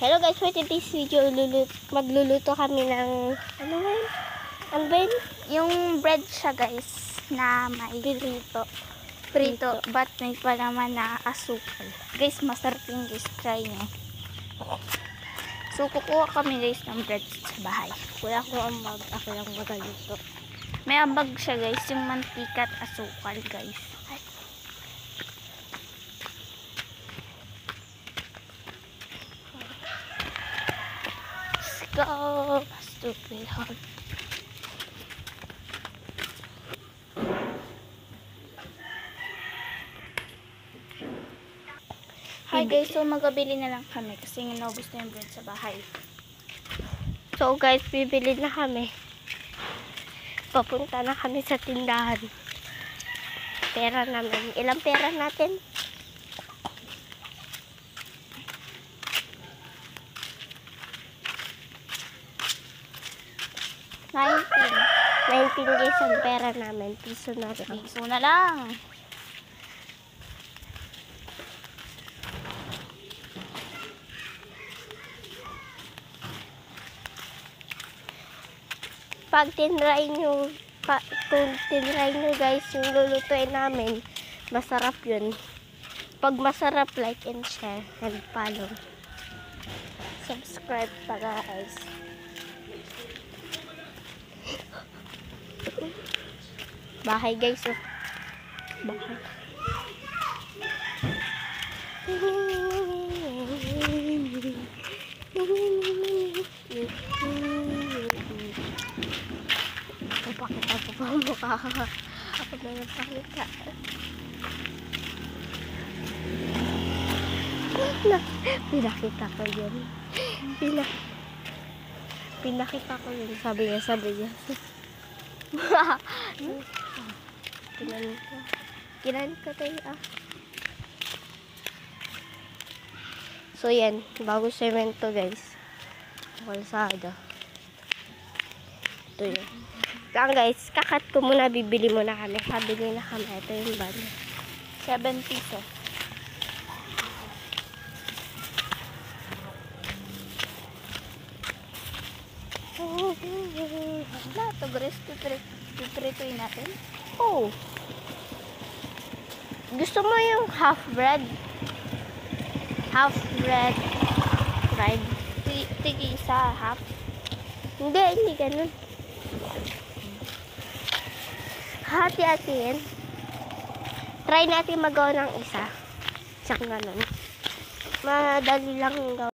Hello guys, for today's video, magluluto kami ng, ano ba yun? Ano ba yun? Yung bread siya guys, na may prito, but may pa naman na asukal. Guys, masarap yung guys, try nyo. So, kukuha kami guys ng bread sa bahay. Wala akong ambag, ako lang magaluto. May ambag siya guys, yung mantika at asukal guys. Let's go! Stupid hard. Hi guys, so magabili na lang kami kasi naubos na yung bread sa bahay. So guys, bibili na kami. Papunta na kami sa tindahan. Pera namin. Ilang pera natin? $19 guys ang pera namin. Piso na lang. Piso na lang. Pag tinry nyo, kung tinry nyo guys yung lulutuin namin, masarap yun. Pag masarap, like and share and follow. Subscribe pa guys. Bahay guys, oh. Bahay. Pakita ko pa ang mukha. Ako na nagpakita. Pinakita ko yun. Pinakita ko yun. Sabi niya. Kinain ko tayo So yan, bago semento guys. Kalsada. Ito yun. Lang guys, kakat ko muna, bibili muna kami. Kabili na kami. Ito yung ban. 7 piso. Na, ito guys, piprituin natin. Oh. Gusto mo yung half bread? Half bread fried? Tigi isa, half. Hindi ganun. Hati-hatiin. Try natin magawa ng isa. Isang ganun. Madali lang gawa.